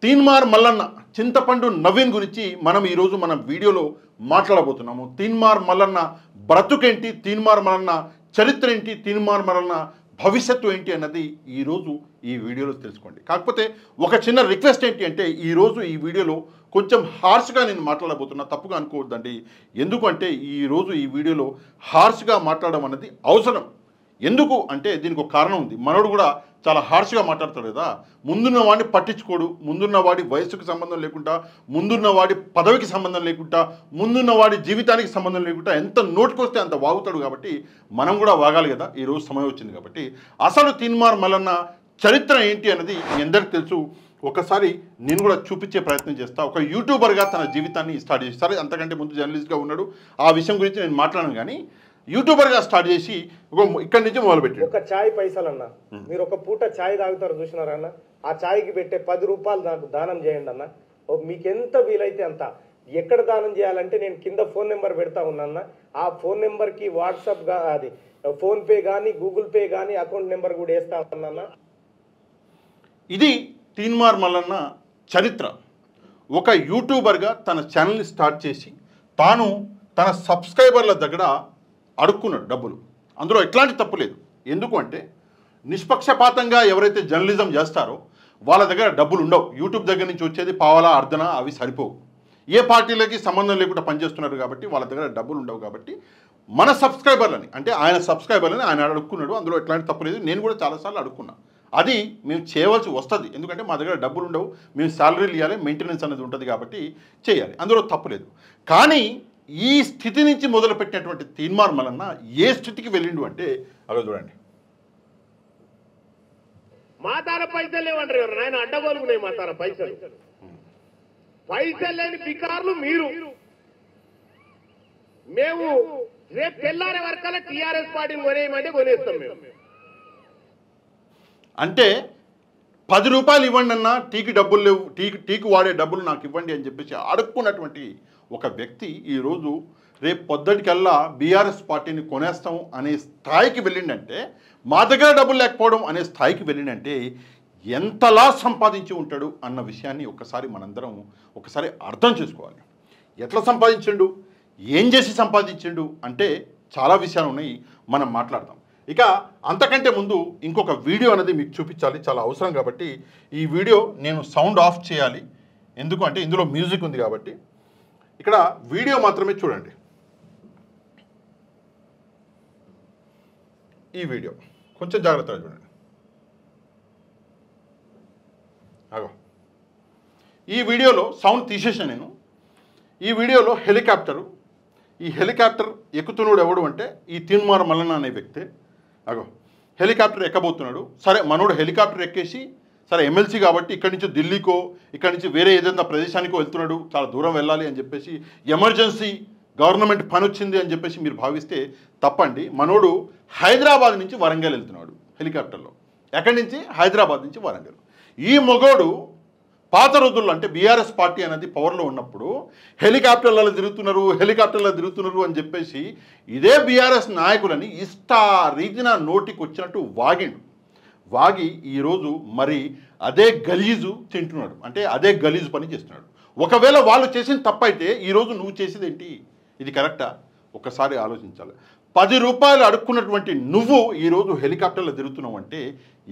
తీన్మార్ మల్లన్న చింతపండు నవీన్ గురించి మనం ఈరోజు మన వీడియోలో మాట్లాడబోతున్నాము. తీన్మార్ మల్లన్న బ్రతుకేంటి, తీన్మార్ మల్లన్న చరిత్ర ఏంటి, తీన్మార్ మల్లన్న భవిష్యత్తు ఏంటి అన్నది ఈరోజు ఈ వీడియోలో తెలుసుకోండి. కాకపోతే ఒక చిన్న రిక్వెస్ట్ ఏంటి అంటే ఈరోజు ఈ వీడియోలో కొంచెం హార్ష్గా నేను మాట్లాడబోతున్నా, తప్పుగా అనుకోవద్దండి. ఎందుకంటే ఈరోజు ఈ వీడియోలో హార్ష్గా మాట్లాడడం అనేది అవసరం. ఎందుకు అంటే దీనికి ఒక కారణం ఉంది. మనోడు కూడా చాలా హార్ష్గా మాట్లాడతాడు కదా, ముందున్న వాడిని పట్టించుకోడు, ముందున్న వాడి వయసుకు సంబంధం లేకుండా, ముందున్న వాడి పదవికి సంబంధం లేకుండా, ముందున్న వాడి జీవితానికి సంబంధం లేకుండా ఎంత నోటికొస్తే అంత వాగుతాడు. కాబట్టి మనం కూడా వాగాలి కదా, ఈరోజు సమయం వచ్చింది కాబట్టి. అసలు తీన్మార్ మల్లన్న చరిత్ర ఏంటి అన్నది మీ అందరికీ తెలుసు. ఒకసారి నేను కూడా చూపించే ప్రయత్నం చేస్తా. ఒక యూట్యూబర్గా తన జీవితాన్ని స్టార్ట్ చేసి, సరే అంతకంటే ముందు జర్నలిస్ట్గా ఉన్నాడు, ఆ విషయం గురించి నేను మాట్లాడను, కానీ యూట్యూబర్గా స్టార్ట్ చేసి ఇక్కడి నుంచి మొదలుపెట్టాడు. ఒక ఛాయ్ పైసలన్నా, మీరు ఒక పూట ఛాయ్ తాగుతారు చూసినారా అన్న, ఆ ఛాయ్కి పెట్టే 10 రూపాయలు నాకు దానం చేయండి అన్న. మీకు ఎంత వీలైతే అంత. ఎక్కడ దానం చేయాలంటే నేను కింద ఫోన్ నెంబర్ పెడతా ఉన్నా, ఆ ఫోన్ నెంబర్కి వాట్సాప్ అది ఫోన్పే కానీ గూగుల్ పే కానీ అకౌంట్ నెంబర్ కూడా వేస్తా ఉన్నా. ఇది తీన్మార్ మల్లన్న చరిత్ర. ఒక యూట్యూబర్గా తన ఛానల్ని స్టార్ట్ చేసి తాను తన సబ్స్క్రైబర్ల దగ్గర అడుక్కున్నాడు డబ్బులు. అందులో ఎట్లాంటి తప్పు లేదు. ఎందుకు అంటే నిష్పక్షపాతంగా ఎవరైతే జర్నలిజం చేస్తారో వాళ్ళ దగ్గర డబ్బులు ఉండవు. యూట్యూబ్ దగ్గర నుంచి వచ్చేది పావలా అర్ధన, అవి సరిపోవు. ఏ పార్టీలకి సంబంధం లేకుండా పనిచేస్తున్నారు కాబట్టి వాళ్ళ దగ్గర డబ్బులు ఉండవు. కాబట్టి మన సబ్స్క్రైబర్లని, అంటే ఆయన సబ్స్క్రైబర్లని ఆయన అడుక్కున్నాడు. అందులో ఎట్లాంటి తప్పు లేదు. నేను కూడా చాలాసార్లు అడుక్కున్నా. అది మేము చేయవలసి వస్తుంది, ఎందుకంటే మా దగ్గర డబ్బులు ఉండవు, మేము శాలరీలు ఇవ్వాలి, మెయింటెనెన్స్ అనేది ఉంటుంది కాబట్టి చేయాలి, అందులో తప్పు లేదు. కానీ ఈ స్థితి నుంచి మొదలుపెట్టినటువంటి తీన్మార్ మల్లన్న ఏ స్థితికి వెళ్ళిండు అంటే అలా చూడండి. మా తార పైసలు లేవంటారు ఎవరు నాయన, అడ్డగోలుకున్నాయి మా తార పైసలు. పైసలు లేని బికార్లు మీరు. మేము రేపు తెల్లారే వరకల్లా టీఆర్ఎస్ పార్టీని కొనేయమంటే కొనేస్తాం మేము. అంటే 10 రూపాయలు ఇవ్వండి అన్న, టీకి డబ్బులు లేవు, టీకి వాడే డబ్బులు నాకు ఇవ్వండి అని చెప్పేసి అడుక్కున్నటువంటి ఒక వ్యక్తి ఈరోజు రేపు పొద్దుటికల్లా బీఆర్ఎస్ పార్టీని కొనేస్తాం అనే స్థాయికి వెళ్ళిండంటే, మా దగ్గర డబ్బులు లేకపోవడం అనే స్థాయికి వెళ్ళిండంటే ఎంతలా సంపాదించి ఉంటాడు అన్న విషయాన్ని ఒకసారి మనందరం ఒకసారి అర్థం చేసుకోవాలి. ఎట్లా సంపాదించిండు, ఏం చేసి సంపాదించిండు అంటే చాలా విషయాలు ఉన్నాయి, మనం మాట్లాడదాం. ఇక అంతకంటే ముందు ఇంకొక వీడియో అనేది మీకు చూపించాలి, చాలా అవసరం. కాబట్టి ఈ వీడియో నేను సౌండ్ ఆఫ్ చేయాలి, ఎందుకు అంటే ఇందులో మ్యూజిక్ ఉంది కాబట్టి. ఇక్కడ వీడియో మాత్రమే చూడండి. ఈ వీడియో కొంచెం జాగ్రత్తగా చూడండి. అగో ఈ వీడియోలో సౌండ్ తీసేసాను నేను. ఈ వీడియోలో హెలికాప్టరు, ఈ హెలికాప్టర్ ఎక్కుతున్నాడు ఎవడు అంటే ఈ తీన్మార్ మల్లన్న అనే వ్యక్తే. అగో హెలికాప్టర్ ఎక్కబోతున్నాడు. సరే మనోడు హెలికాప్టర్ ఎక్కేసి, సరే ఎమ్మెల్సీ కాబట్టి ఇక్కడి నుంచి ఢిల్లీకో ఇక్కడి నుంచి వేరే ఏదైనా ప్రదేశానికో వెళ్తున్నాడు, చాలా దూరం వెళ్ళాలి అని చెప్పేసి, ఎమర్జెన్సీ గవర్నమెంట్ పని వచ్చింది అని చెప్పేసి మీరు భావిస్తే తప్పండి. మనోడు హైదరాబాద్ నుంచి వరంగల్ వెళ్తున్నాడు హెలికాప్టర్లో. ఎక్కడి నుంచి? హైదరాబాద్ నుంచి వరంగల్. ఈ మొగోడు పాత రోజుల్లో అంటే బీఆర్ఎస్ పార్టీ అనేది పవర్లో ఉన్నప్పుడు హెలికాప్టర్లలో తిరుగుతున్నారు అని చెప్పేసి ఇదే బీఆర్ఎస్ నాయకులని రీతిన నోటికి వచ్చినట్టు వాగి ఈరోజు మరి అదే గలీజు తింటున్నాడు, అంటే అదే గలీజు పని చేస్తున్నాడు. ఒకవేళ వాళ్ళు చేసిన తప్పైతే ఈరోజు నువ్వు చేసేది ఏంటి? ఇది కరెక్టా? ఒకసారి ఆలోచించాలి. 10 రూపాయలు అడుక్కున్నటువంటి నువ్వు ఈరోజు హెలికాప్టర్లో తిరుగుతున్నావు అంటే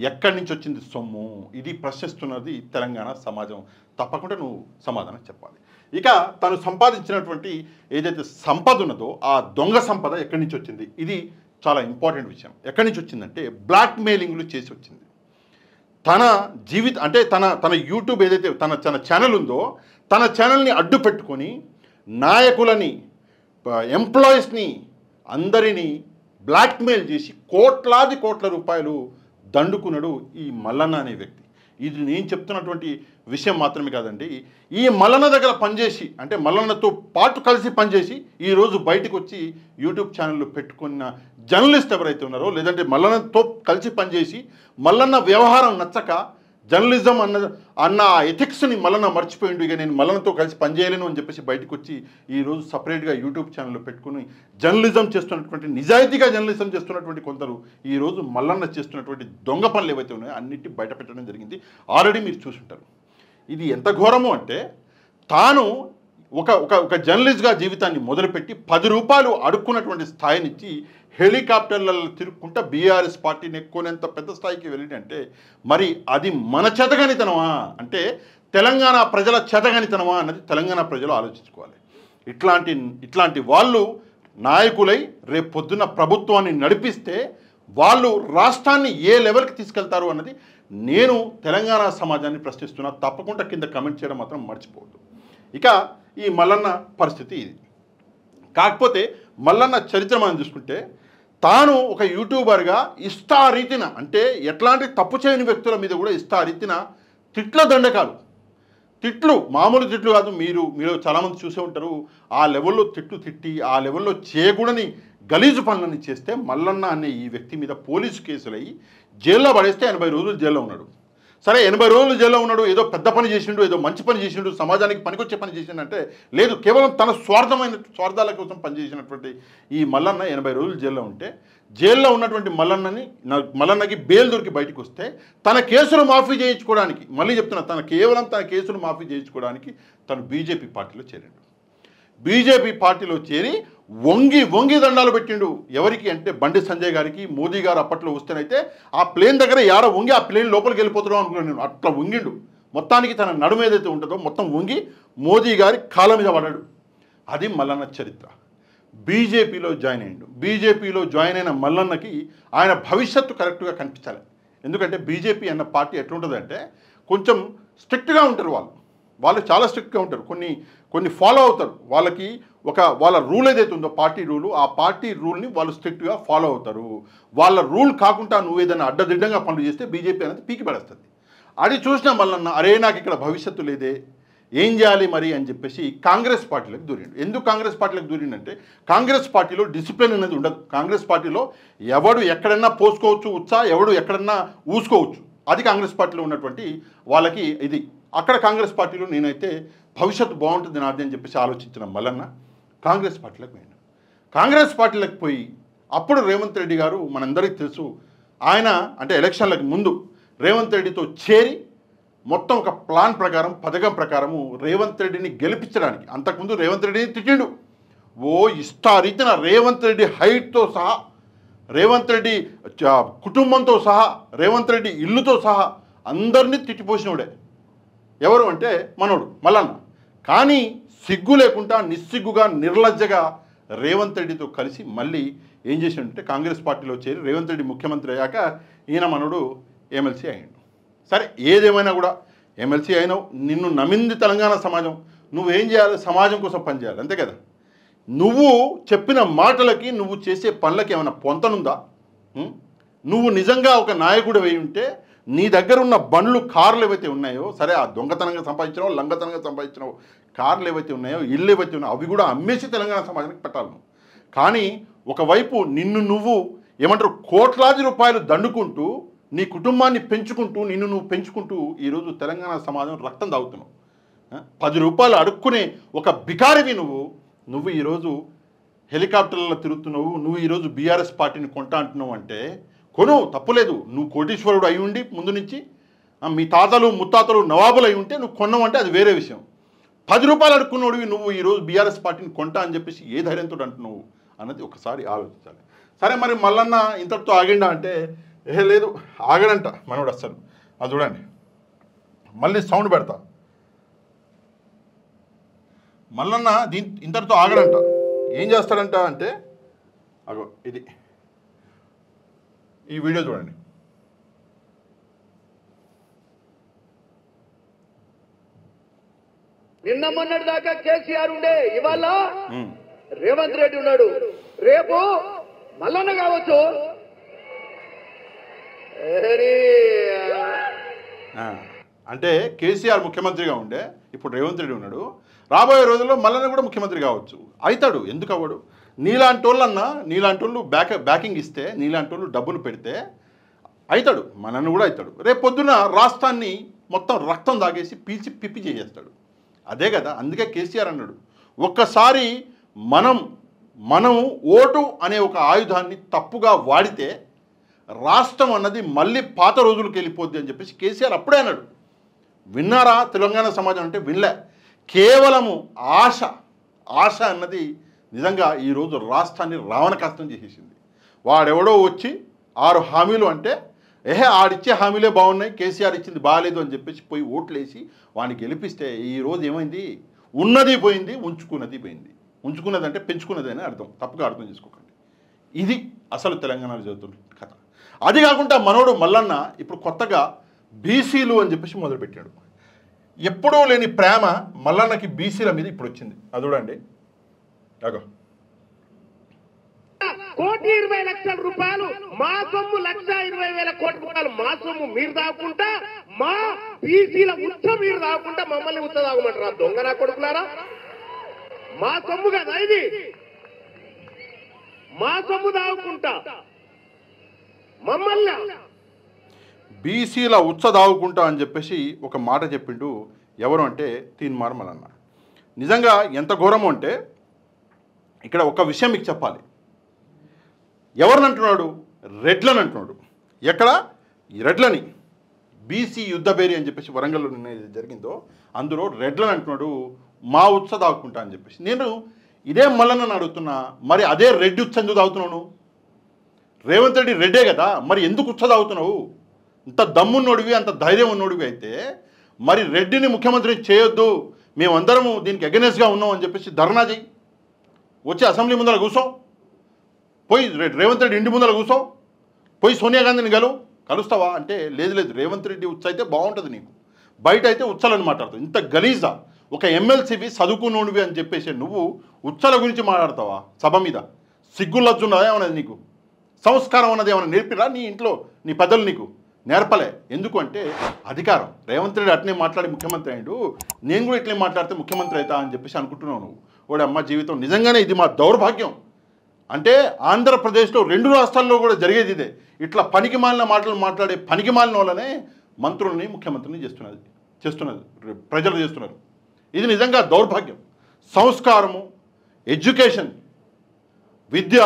ఎక్కడి నుంచి వచ్చింది సొమ్ము? ఇది ప్రశ్నిస్తున్నది తెలంగాణ సమాజం. తప్పకుండా నువ్వు సమాధానం చెప్పాలి. ఇక తను సంపాదించినటువంటి ఏదైతే సంపద ఉన్నదో ఆ దొంగ సంపద ఎక్కడి నుంచి వచ్చింది? ఇది చాలా ఇంపార్టెంట్ విషయం. ఎక్కడి నుంచి వచ్చిందంటే బ్లాక్ మెయిలింగ్లు చేసి వచ్చింది. తన అంటే తన యూట్యూబ్ ఏదైతే తన ఛానల్ ఉందో తన ఛానల్ని అడ్డు పెట్టుకొని నాయకులని, ఎంప్లాయీస్ని అందరినీ బ్లాక్మెయిల్ చేసి కోట్ల రూపాయలు దండుకున్నాడు ఈ మల్లన్న అనే వ్యక్తి. ఇది నేను చెప్తున్నటువంటి విషయం మాత్రమే కాదండి. ఈ మల్లన్న దగ్గర పనిచేసి, అంటే మల్లన్నతో పాటు కలిసి పనిచేసి ఈరోజు బయటకు వచ్చి యూట్యూబ్ ఛానళ్ళు పెట్టుకున్న జర్నలిస్ట్ ఎవరైతే ఉన్నారో, లేదంటే మల్లన్నతో కలిసి పనిచేసి మల్లన్న వ్యవహారం నచ్చక జర్నలిజం అన్న ఎథిక్స్ని మల్లన్న మర్చిపోయిండు, ఇక నేను మల్లన్నతో కలిసి పనిచేయలేను అని చెప్పేసి బయటకు వచ్చి ఈరోజు సపరేట్గా యూట్యూబ్ ఛానల్ పెట్టుకుని జర్నలిజం చేస్తున్నటువంటి, నిజాయితీగా జర్నలిజం చేస్తున్నటువంటి కొందరు ఈరోజు మల్లన్న చేస్తున్నటువంటి దొంగ పనులు ఏవైతే ఉన్నాయో అన్నిటి బయట పెట్టడం జరిగింది. ఆల్రెడీ మీరు చూసుంటారు. ఇది ఎంత ఘోరము అంటే తాను ఒక ఒక ఒక జర్నలిస్ట్గా జీవితాన్ని మొదలుపెట్టి 10 రూపాయలు అడుక్కున్నటువంటి స్థాయి నుంచి హెలికాప్టర్లలో తిరుక్కుంటా బీఆర్ఎస్ పార్టీని ఎక్కువనేంత పెద్ద స్థాయికి వెళ్ళిందంటే మరి అది మన చేతగానితనమా అంటే తెలంగాణ ప్రజల చేతగానితనమా అన్నది తెలంగాణ ప్రజలు ఆలోచించుకోవాలి. ఇట్లాంటి వాళ్ళు నాయకులై రేపు పొద్దున్న ప్రభుత్వాన్ని నడిపిస్తే వాళ్ళు రాష్ట్రాన్ని ఏ లెవెల్కి తీసుకెళ్తారు అన్నది నేను తెలంగాణ సమాజాన్ని ప్రశ్నిస్తున్నా. తప్పకుండా కింద కమెంట్ చేయడం మాత్రం మర్చిపోవద్దు. ఇక ఈ మల్లన్న పరిస్థితి ఇది. కాకపోతే మల్లన్న చరిత్ర మనం చూసుకుంటే తాను ఒక యూట్యూబర్గా ఇష్టారీతిన అంటే ఎట్లాంటి తప్పు చేయని వ్యక్తుల మీద కూడా ఇష్టారీతిన తిట్ల దండకాలు, తిట్లు మామూలు తిట్లు కాదు. మీరు చాలామంది చూసే ఉంటారు. ఆ లెవెల్లో తిట్టి ఆ లెవెల్లో చేయకూడని గలీజు పనులని చేస్తే మల్లన్న అనే ఈ వ్యక్తి మీద పోలీసు కేసులు అయ్యి జైల్లో పడేస్తే 80 రోజులు జైల్లో ఉన్నాడు. సరే 80 రోజులు జైల్లో ఉన్నాడు, ఏదో పెద్ద పని చేసిండు, ఏదో మంచి పని చేసిండు, సమాజానికి పనికొచ్చే పని చేసిండంటే లేదు, కేవలం తన స్వార్థాల కోసం పనిచేసినటువంటి ఈ మల్లన్న 80 రోజులు జైల్లో ఉంటే జైల్లో ఉన్నటువంటి మల్లన్నకి బెయిల్ దొరికి బయటకు వస్తే తన కేసులు మాఫీ చేయించుకోవడానికి, మళ్ళీ చెప్తున్నా, తన కేసులు మాఫీ చేయించుకోవడానికి తను బీజేపీ పార్టీలో చేరాడు. బీజేపీ పార్టీలో చేరి వంగి దండాలు పెట్టిండు. ఎవరికి అంటే బండి సంజయ్ గారికి. మోదీ గారు అప్పట్లో వస్తేనైతే ఆ ప్లేన్ దగ్గర యాడ వంగి ఆ ప్లేన్ లోపలికి వెళ్ళిపోతున్నాం అనుకున్నాను నేను. అట్లా వంగిండు. మొత్తానికి తన నడుము ఏదైతే ఉంటుందో మొత్తం వంగి మోదీ గారి కాళ్ళ మీద పడ్డాడు. అది మల్లన్న చరిత్ర. బీజేపీలో జాయిన్ అయ్యిండు. బీజేపీలో జాయిన్ అయిన మల్లన్నకి ఆయన భవిష్యత్తు కరెక్ట్గా కనిపించాలి. ఎందుకంటే బీజేపీ అన్న పార్టీ ఎట్లుంటుందంటే కొంచెం స్ట్రిక్ట్గా ఉంటారు. వాళ్ళు చాలా స్ట్రిక్ట్గా ఉంటారు. కొన్ని ఫాలో అవుతారు. వాళ్ళ రూల్ ఏదైతే ఉందో పార్టీ రూలు, ఆ పార్టీ రూల్ని వాళ్ళు స్ట్రిక్ట్గా ఫాలో అవుతారు. వాళ్ళ రూల్ కాకుండా నువ్వు ఏదైనా అడ్డదిడ్డంగా పనులు చేస్తే బీజేపీ అనేది పీకి పడేస్తుంది. అది చూసినా మల్లన్న అరే నాకు ఇక్కడ భవిష్యత్తు లేదే, ఏం చేయాలి మరి అని చెప్పేసి కాంగ్రెస్ పార్టీలకు దూరిండు. ఎందుకు కాంగ్రెస్ పార్టీలకు దూరిండంటే కాంగ్రెస్ పార్టీలో డిసిప్లిన్ అనేది ఉండదు. కాంగ్రెస్ పార్టీలో ఎవడు ఎక్కడన్నా పోసుకోవచ్చు, ఎవడు ఎక్కడన్నా ఊసుకోవచ్చు. అది కాంగ్రెస్ పార్టీలో ఉన్నటువంటి వాళ్ళకి ఇది. అక్కడ కాంగ్రెస్ పార్టీలో నేనైతే భవిష్యత్తు బాగుంటుంది నాది అని చెప్పేసి ఆలోచించిన మల్లన్న కాంగ్రెస్ పార్టీలకు పోయాను. కాంగ్రెస్ పార్టీలకు పోయి అప్పుడు రేవంత్ రెడ్డి గారు మనందరికీ తెలుసు, ఆయన అంటే ఎలక్షన్లకు ముందు రేవంత్ రెడ్డితో చేరి మొత్తం ఒక ప్లాన్ ప్రకారం, పథకం ప్రకారము రేవంత్ రెడ్డిని గెలిపించడానికి, అంతకుముందు రేవంత్ రెడ్డిని తిట్టిండు. ఇష్టారీతిన రేవంత్ రెడ్డి హైట్తో సహా, రేవంత్ రెడ్డి కుటుంబంతో సహా, రేవంత్ రెడ్డి ఇల్లుతో సహా అందరినీ తిట్టిపోసినోడే. ఎవరు అంటే మనోడు మల్లన్న. కానీ సిగ్గు లేకుండా నిస్సిగ్గుగా నిర్లజ్జగా రేవంత్ రెడ్డితో కలిసి మళ్ళీ ఏం చేసిండంటే కాంగ్రెస్ పార్టీలో చేరి రేవంత్ రెడ్డి ముఖ్యమంత్రి అయ్యాక ఈయన మనోడు ఎమ్మెల్సీ అయ్యిండు. సరే ఏదేమైనా కూడా ఎమ్మెల్సీ అయినావు, నిన్ను నమ్మింది తెలంగాణ సమాజం, నువ్వేం చేయాలి? సమాజం కోసం పనిచేయాలి, అంతే కదా. నువ్వు చెప్పిన మాటలకి నువ్వు చేసే పనులకి ఏమైనా పొంతనుందా? నువ్వు నిజంగా ఒక నాయకుడు అయి ఉంటే నీ దగ్గర ఉన్న బండ్లు, కార్లు ఏవైతే ఉన్నాయో, సరే ఆ దొంగతనంగా సంపాదించినావు, లంగతనంగా సంపాదించినావు కార్లు ఏవైతే ఉన్నాయో, ఇల్లు ఏవైతే ఉన్నాయో అవి కూడా అమ్మేసి తెలంగాణ సమాజానికి పెట్టాలి. కానీ ఒకవైపు నువ్వు ఏమంటారు కోట్లాది రూపాయలు దండుకుంటూ నీ కుటుంబాన్ని పెంచుకుంటూ నువ్వు పెంచుకుంటూ ఈరోజు తెలంగాణ సమాజం రక్తం తాగుతున్నావు. 10 రూపాయలు అడుక్కునే ఒక బికారివి నువ్వు ఈరోజు హెలికాప్టర్లలో తిరుగుతున్నావు. నువ్వు ఈరోజు బీఆర్ఎస్ పార్టీని కొంటా అంటున్నావు అంటే కొను, తప్పులేదు. నువ్వు కోటీశ్వరుడు అయి ఉండి ముందు నుంచి మీ తాతలు ముత్తాతలు నవాబులు అయి ఉంటే నువ్వు కొన్నావు అంటే అది వేరే విషయం. 10 రూపాయలు అడుక్కున్నోడివి నువ్వు ఈరోజు బీఆర్ఎస్ పార్టీని కొంటా అని చెప్పేసి ఏ ధైర్యంతో అంటున్నావు అన్నది ఒకసారి ఆలోచించాలి. సరే మరి మల్లన్న ఇంతటితో ఆగిండా అంటే లేదు, ఆగడంట మనోడు అస్సలు. అది చూడండి, మళ్ళీ సౌండ్ పెడతా. మల్లన్న ఇంతటితో ఆగడంట. ఏం చేస్తాడంట అంటే అగో ఇది, ఈ వీడియో చూడండి. నిన్న మొన్నటి దాకా కేసీఆర్ ఉండే, ఇవాళ రేవంత్ రెడ్డి ఉన్నాడు, రేపు మల్లన్న కావచ్చు. అంటే కేసీఆర్ ముఖ్యమంత్రిగా ఉండే, ఇప్పుడు రేవంత్ రెడ్డి ఉన్నాడు. రాబోయే రోజుల్లో మల్లన్న కూడా ముఖ్యమంత్రి కావచ్చు. అవుతాడు, ఎందుకు అవ్వడు? నీలాంటి వాళ్ళు బ్యాకింగ్ ఇస్తే, నీలాంటి వాళ్ళు డబ్బులు పెడితే అవుతాడు, మనల్ని కూడా అవుతాడు. రేపు పొద్దున రాష్ట్రాన్ని మొత్తం రక్తం దాగేసి పీల్చి పిప్పి చేసేస్తాడు. అదే కదా, అందుకే కేసీఆర్ అన్నాడు, ఒక్కసారి మనం ఓటు అనే ఒక ఆయుధాన్ని తప్పుగా వాడితే రాష్ట్రం అన్నది మళ్ళీ పాత రోజులకు వెళ్ళిపోద్ది అని చెప్పేసి కేసీఆర్ అప్పుడే అన్నాడు. విన్నారా తెలంగాణ సమాజం అంటే వినలే. కేవలము ఆశ అన్నది నిజంగా ఈరోజు రాష్ట్రాన్ని రావణకాస్తం చేసేసింది. వాడెవడో వచ్చి 6 హామీలు అంటే ఆడిచ్చే హామీలే బాగున్నాయి, కేసీఆర్ ఇచ్చింది బాగాలేదు అని చెప్పేసి పోయి ఓట్లేసి వాడిని గెలిపిస్తే ఈరోజు ఏమైంది? ఉన్నది పోయింది, ఉంచుకున్నది పోయింది. ఉంచుకున్నది అంటే పెంచుకున్నది అని అర్థం, తప్పుగా అర్థం చేసుకోకండి. ఇది అసలు తెలంగాణలో జరుగుతున్న కథ. అది కాకుండా మనోడు మల్లన్న ఇప్పుడు కొత్తగా బీసీలు అని చెప్పేసి మొదలుపెట్టాడు. ఎప్పుడూ లేని ప్రేమ మల్లన్నకి బీసీల మీద ఇప్పుడు వచ్చింది. అది చూడండి. అగో 1,20,00,000 రూపాయలు మా సొమ్ము, 1,20,000 కోట్ల రూపాయలు మా సొమ్ము మీరు దాక్కుంటా, మా బీసీల ఉచ్చ మీరు దాక్కుంటా మమ్మల్ని ఉచ్చ దాగమంటారా? దొంగ నా కొడుకులారా, మా సొమ్ము కదా ఇది, మా సొమ్ము దాగుకుంటా మమ్మల్ని బీసీల ఉచ్చ దావుకుంటా అని చెప్పేసి ఒక మాట చెప్పిండు. ఎవరు అంటే తీన్మార్ మల్లన్న. నిజంగా ఎంత ఘోరమో అంటే ఇక్కడ ఒక విషయం మీకు చెప్పాలి. ఎవరిని అంటున్నాడు? రెడ్లని అంటున్నాడు. ఎక్కడ? రెడ్లని. బీసీ యుద్ధ బేరి అని చెప్పేసి వరంగల్లో నిన్న జరిగిందో అందులో రెడ్లని అంటున్నాడు, మా ఉత్స దాక్కుంటా అని చెప్పేసి. నేను ఇదే మల్లన్నని అడుగుతున్నా, మరి అదే రెడ్డి ఉత్స ఎందుకు తాగుతున్నావు? రేవంత్ రెడ్డి రెడ్డే కదా, మరి ఎందుకు ఉత్స తాగుతున్నావు? ఇంత దమ్మున్నోడివి, అంత ధైర్యం ఉన్నోడివి అయితే మరి రెడ్డిని ముఖ్యమంత్రిని చేయొద్దు, మేమందరము దీనికి అగెనెస్ట్గా ఉన్నాం అని చెప్పేసి ధర్నా చేయి. వచ్చి అసెంబ్లీ ముందర కూర్చో, పోయి రేవంత్ రెడ్డి ఇంటి ముందర కూర్చో, పోయి సోనియా గాంధీని కలుస్తావా అంటే లేదు రేవంత్ రెడ్డి ఉచ్చ అయితే బాగుంటుంది, నీకు బయట అయితే ఉచ్చలని మాట్లాడతావు. ఇంత గలీజా ఒక ఎమ్మెల్సీవి చదువుకున్నోడివి అని చెప్పేసి నువ్వు ఉచ్చల గురించి మాట్లాడతావా సభ మీద? సిగ్గులజ్జున్నదా ఏమన్నది నీకు? సంస్కారం అన్నది ఏమైనా నేర్పిరా నీ ఇంట్లో? నీ పెద్దలు నీకు నేర్పలే. ఎందుకు అంటే అధికారం. రేవంత్ రెడ్డి అట్నే మాట్లాడి ముఖ్యమంత్రి అయ్యాడు, నేను కూడా ఇట్లే మాట్లాడితే ముఖ్యమంత్రి అవుతా అని చెప్పేసి అనుకుంటున్నావు నువ్వు. వాడు అమ్మ జీవితం. నిజంగానే ఇది మా దౌర్భాగ్యం. అంటే ఆంధ్రప్రదేశ్లో 2 రాష్ట్రాల్లో కూడా జరిగేది ఇదే. ఇట్లా పనికి మాలిన మాటలు మాట్లాడే పనికి మాలిన వాళ్ళనే మంత్రులని ముఖ్యమంత్రిని చేస్తున్నది ప్రజలు చేస్తున్నారు. ఇది నిజంగా దౌర్భాగ్యం. సంస్కారము, ఎడ్యుకేషన్, విద్య,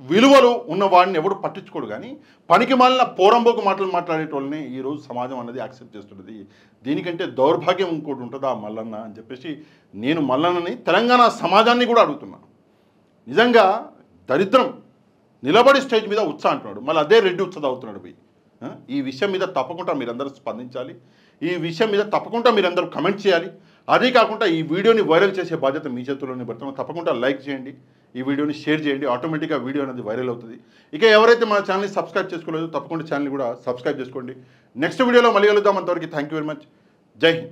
విలువలు ఉన్నవాడిని ఎవడు పట్టించుకోడు. కానీ పనికి మాలిన పోరంబోకు మాటలు మాట్లాడేటోళ్ళని ఈరోజు సమాజం అన్నది యాక్సెప్ట్ చేస్తున్నది. దీనికంటే దౌర్భాగ్యం ఇంకోటి ఉంటుందా మల్లన్న అని చెప్పేసి నేను మల్లన్నని, తెలంగాణ సమాజాన్ని కూడా అడుగుతున్నాను. నిజంగా దరిద్రం. నిలబడి స్టేజ్ మీద ఉత్సా అంటున్నాడు, మళ్ళీ అదే రెడ్డి ఉత్స అవుతున్నాడు పోయి. ఈ విషయం మీద తప్పకుండా మీరందరూ స్పందించాలి. ఈ విషయం మీద తప్పకుండా మీరందరూ కమెంట్ చేయాలి. అదే కాకుండా ఈ వీడియోని వైరల్ చేసే బాధ్యత మీ చేతుల్లోనే పెడుతున్నాం. తప్పకుండా లైక్ చేయండి, ఈ వీడియోని షేర్ చేయండి. ఆటోమేటిక్గా వీడియో అనేది వైరల్ అవుతుంది. ఇక ఎవరైతే మన ఛానల్ని సబ్స్క్రైబ్ చేసుకోలేదో తప్పకుండా ఛానల్ని కూడా సబ్స్క్రైబ్ చేసుకోండి. నెక్స్ట్ వీడియోలో మళ్ళీ కలుద్దాం. అంతవరకు థ్యాంక్ యూ వెరీ మచ్. జై హింద్.